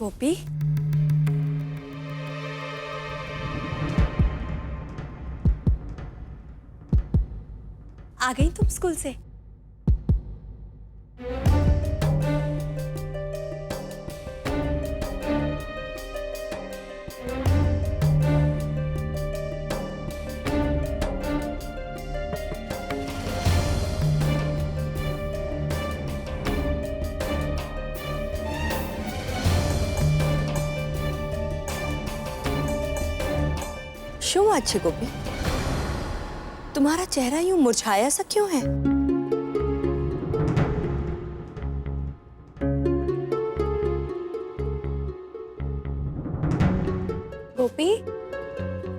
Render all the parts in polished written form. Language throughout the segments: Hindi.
गोपी, आ गई तुम स्कूल से? क्यों अच्छे गोपी, तुम्हारा चेहरा यूं मुरझाया सा क्यों है? गोपी,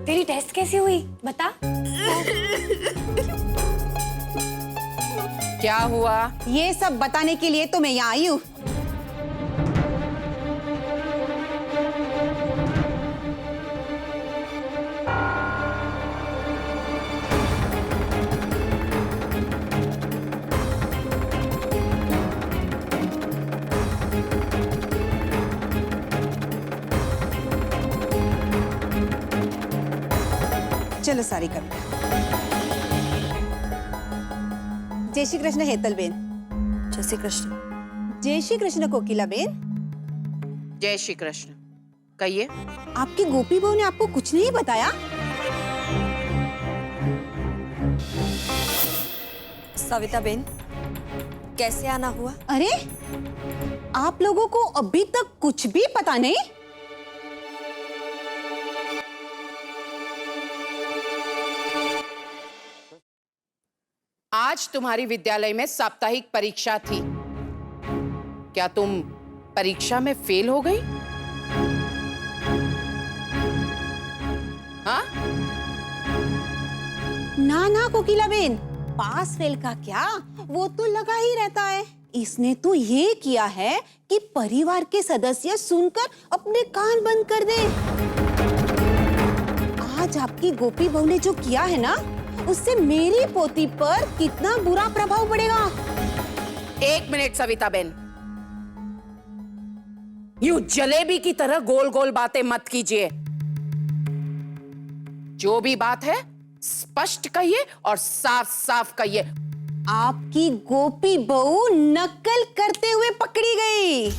तेरी टेस्ट कैसी हुई बता। क्या हुआ? ये सब बताने के लिए तो मैं यहाँ आई हूँ। चलो सारी कर। जय श्री कृष्ण हेतल बेन। जय श्री कृष्ण। जय श्री कृष्ण कोकिला बेन। जय श्री कृष्ण। कहिए। आपकी गोपी बहू ने आपको कुछ नहीं बताया? सविता बेन, कैसे आना हुआ? अरे, आप लोगों को अभी तक कुछ भी पता नहीं? आज तुम्हारी विद्यालय में साप्ताहिक परीक्षा थी। क्या तुम परीक्षा में फेल हो गई? हाँ? ना ना कोकिला बेन, पास फेल का क्या, वो तो लगा ही रहता है। इसने तो ये किया है कि परिवार के सदस्य सुनकर अपने कान बंद कर दे। आज आपकी गोपी बहू ने जो किया है ना, उससे मेरी पोती पर कितना बुरा प्रभाव पड़ेगा। एक मिनट सविता बेन, यूं जलेबी की तरह गोल गोल बातें मत कीजिए। जो भी बात है स्पष्ट कहिए और साफ साफ कहिए। आपकी गोपी बहू नकल करते हुए पकड़ी गई।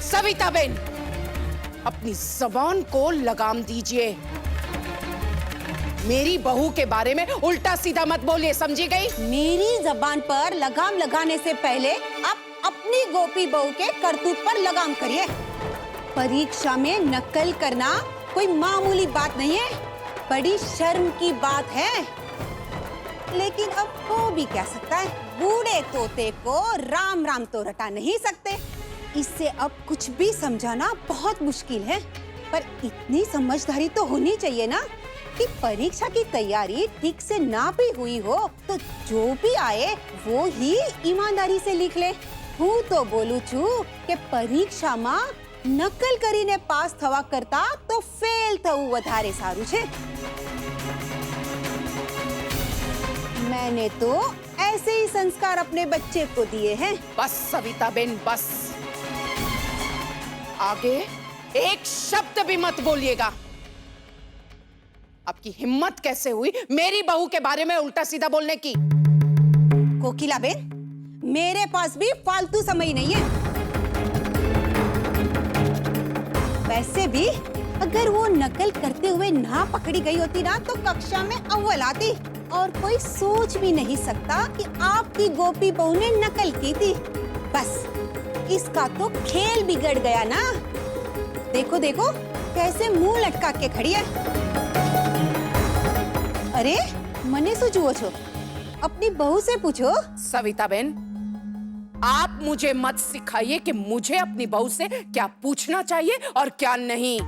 सविता बेन, अपनी जबान को लगाम दीजिए। मेरी बहू के बारे में उल्टा सीधा मत बोलिए, समझी गई? मेरी जबान पर लगाम लगाने से पहले आप अपनी गोपी बहू के करतूत पर लगाम करिए। परीक्षा में नकल करना कोई मामूली बात नहीं है, बड़ी शर्म की बात है। लेकिन अब हो भी क्या सकता है, बूढ़े तोते को राम राम तो रटा नहीं सकते। इससे अब कुछ भी समझाना बहुत मुश्किल है, पर इतनी समझदारी तो होनी चाहिए ना कि परीक्षा की तैयारी ठीक से ना भी हुई हो तो जो भी आए वो ही ईमानदारी से लिख ले। हूँ तो बोलू छू कि परीक्षा में नकल करीने पास थवा करता तो फेल थवू वधारे सारू छे। मैंने तो ऐसे ही संस्कार अपने बच्चे को दिए हैं। बस सविता बेन, बस। आगे एक शब्द भी मत बोलिएगा। आपकी हिम्मत कैसे हुई मेरी बहू के बारे में उल्टा सीधा बोलने की? कोकिला बेन, मेरे पास भी फालतू समय नहीं है। वैसे भी अगर वो नकल करते हुए ना पकड़ी गई होती ना तो कक्षा में अव्वल आती, और कोई सोच भी नहीं सकता कि आपकी गोपी बहू ने नकल की थी। बस इसका तो खेल बिगड़ गया ना। देखो देखो कैसे मुंह लटका के खड़ी है। अरे मने शू जुओ छो, अपनी बहू से पूछो। सविता बेन, आप मुझे मत सिखाइए कि मुझे अपनी बहू से क्या पूछना चाहिए और क्या नहीं।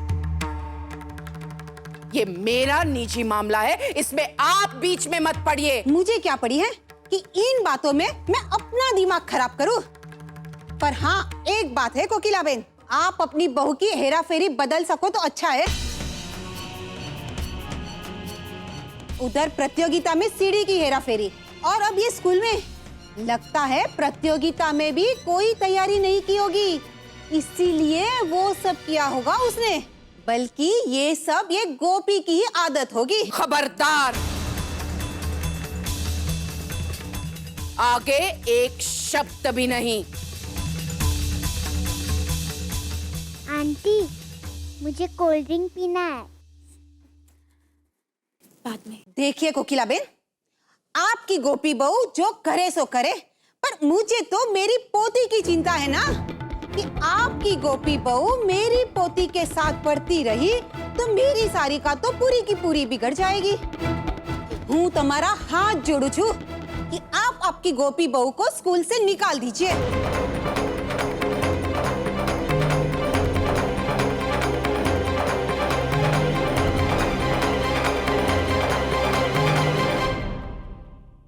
ये मेरा निजी मामला है, इसमें आप बीच में मत पड़िए। मुझे क्या पड़ी है कि इन बातों में मैं अपना दिमाग खराब करूं। पर हाँ, एक बात है कोकिला बेन, आप अपनी बहू की हेरा फेरी बदल सको तो अच्छा है। उधर प्रतियोगिता में सीढ़ी की हेरा फेरी, और अब ये स्कूल में। लगता है प्रतियोगिता में भी कोई तैयारी नहीं की होगी, इसीलिए वो सब किया होगा उसने। बल्कि ये सब ये गोपी की ही आदत होगी। खबरदार, आगे एक शब्द भी नहीं। आंटी, मुझे कोल्ड ड्रिंक पीना है। बाद में। देखिए कोकिला बेन, आपकी गोपी बहू जो करे सो करे, पर मुझे तो मेरी पोती की चिंता है ना, कि आपकी गोपी बहू मेरी पोती के साथ पढ़ती रही तो मेरी सारिका तो पूरी की पूरी बिगड़ जाएगी। हूँ तुम्हारा हाथ जोड़ू छू कि आप आपकी गोपी बहू को स्कूल से निकाल दीजिए।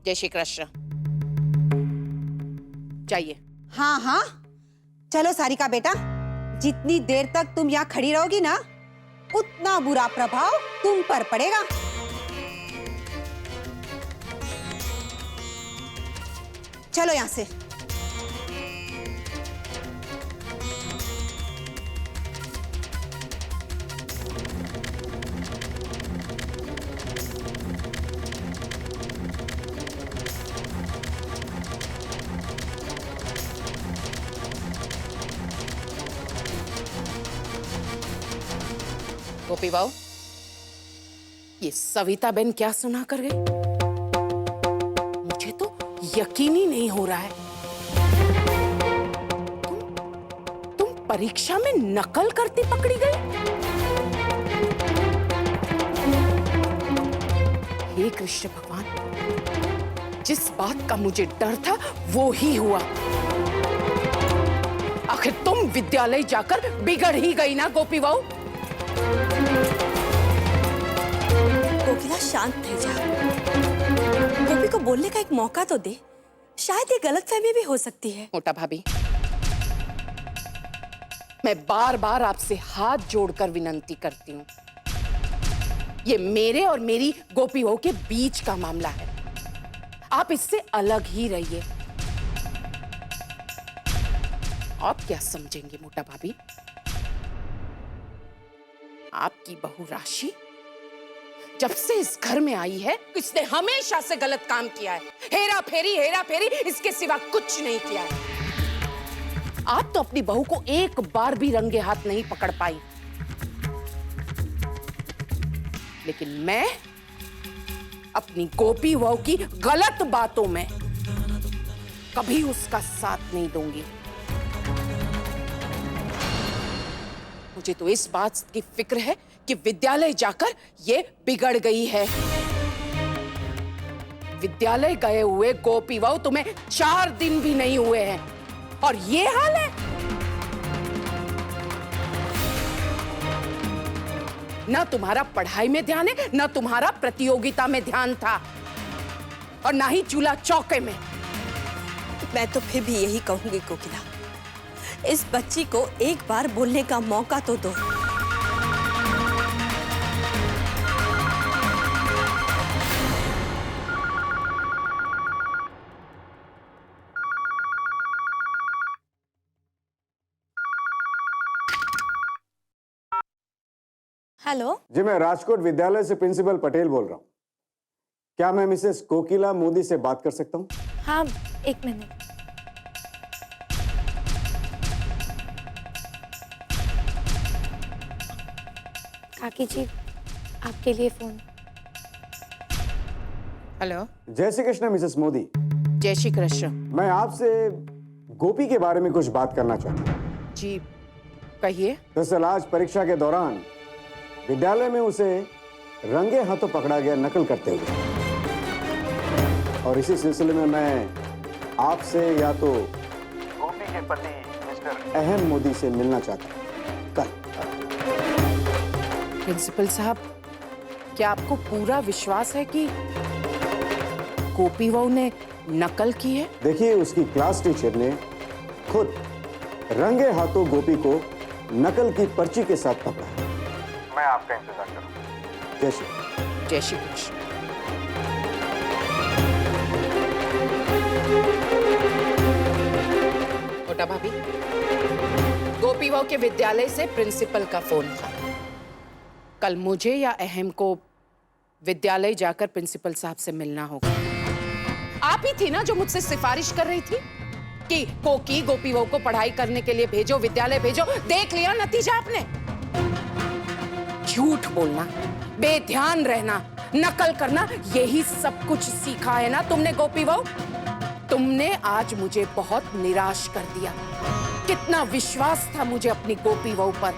जय श्री कृष्ण। चाहिए। हाँ हाँ, चलो सारिका बेटा, जितनी देर तक तुम यहाँ खड़ी रहोगी ना, उतना बुरा प्रभाव तुम पर पड़ेगा। चलो यहाँ से। गोपी बाबू, ये सविता बेन क्या सुना कर गई? मुझे तो यकीन ही नहीं हो रहा है। तुम परीक्षा में नकल करती पकड़ी गई? हे कृष्ण भगवान, जिस बात का मुझे डर था वो ही हुआ। आखिर तुम विद्यालय जाकर बिगड़ ही गई ना गोपी बाबू। कोकिला शांत रह जा। गोपी को बोलने का एक मौका तो दे, शायद ये गलतफहमी भी हो सकती है। मोटा भाभी, मैं बार बार आपसे हाथ जोड़कर विनंती करती हूँ, ये मेरे और मेरी गोपी बहू के बीच का मामला है, आप इससे अलग ही रहिए। आप क्या समझेंगे मोटा भाभी? आपकी बहू राशि जब से इस घर में आई है, इसने हमेशा से गलत काम किया है। हेरा फेरी इसके सिवा कुछ नहीं किया है। आप तो अपनी बहू को एक बार भी रंगे हाथ नहीं पकड़ पाई, लेकिन मैं अपनी गोपी बहू की गलत बातों में कभी उसका साथ नहीं दूंगी। मुझे तो इस बात की फिक्र है कि विद्यालय जाकर ये बिगड़ गई है। विद्यालय गए हुए गोपी बहू तुम्हें 4 दिन भी नहीं हुए हैं और ये हाल है। ना तुम्हारा पढ़ाई में ध्यान है, ना तुम्हारा प्रतियोगिता में ध्यान था, और ना ही चूल्हा चौके में। मैं तो फिर भी यही कहूंगी कोकिला, इस बच्ची को एक बार बोलने का मौका तो दो। हेलो जी, मैं राजकोट विद्यालय से प्रिंसिपल पटेल बोल रहा हूँ। क्या मैं मिसेस कोकिला मोदी से बात कर सकता हूँ? हाँ, एक मिनट। काकी जी, आपके लिए फोन। हेलो। जय श्री कृष्ण मिसेस मोदी। जय श्री कृष्ण। मैं आपसे गोपी के बारे में कुछ बात करना चाहता हूँ। जी कहिए। दरअसल आज परीक्षा के दौरान विद्यालय में उसे रंगे हाथों पकड़ा गया नकल करते हुए, और इसी सिलसिले में मैं आपसे या तो गोपी के पति मिस्टर अहम मोदी से मिलना चाहता हूँ कल। प्रिंसिपल साहब, क्या आपको पूरा विश्वास है कि गोपी बहू ने नकल की है? देखिए, उसकी क्लास टीचर ने खुद रंगे हाथों गोपी को नकल की पर्ची के साथ पकड़ा। मैं आपका इंतजार करूंगा। जय श्री कृष्ण। जय श्री कृष्ण। बहू के विद्यालय से प्रिंसिपल का फोन था। कल मुझे या अहम को विद्यालय जाकर प्रिंसिपल साहब से मिलना होगा। आप ही थी ना जो मुझसे सिफारिश कर रही थी कि कोकी गोपी बहू को पढ़ाई करने के लिए भेजो, विद्यालय भेजो। देख लिया नतीजा आपने। झूठ बोलना, बेध्यान रहना, नकल करना, यही सब कुछ सीखा है ना तुमने गोपी बहू। तुमने आज मुझे बहुत निराश कर दिया। कितना विश्वास था मुझे अपनी गोपी बहू पर।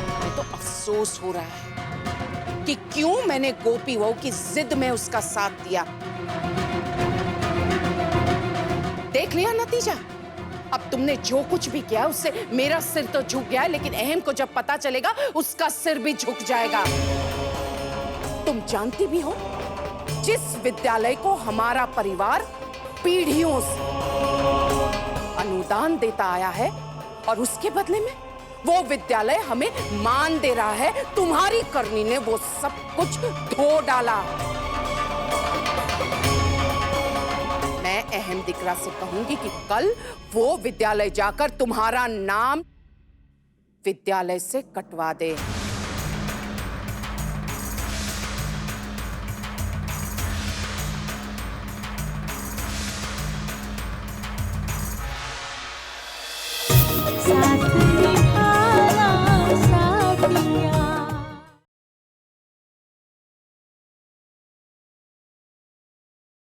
मुझे तो अफसोस हो रहा है कि क्यों मैंने गोपी बहू की जिद में उसका साथ दिया। देख लिया नतीजा। अब तुमने जो कुछ भी किया उससे मेरा सिर तो झुक गया है, लेकिन अहम को जब पता चलेगा उसका सिर भी झुक जाएगा। तुम जानती भी हो जिस विद्यालय को हमारा परिवार पीढ़ियों से अनुदान देता आया है, और उसके बदले में वो विद्यालय हमें मान दे रहा है, तुम्हारी करनी ने वो सब कुछ धो डाला। मैं अहम दिकरा से कहूंगी कि कल वो विद्यालय जाकर तुम्हारा नाम विद्यालय से कटवा दे।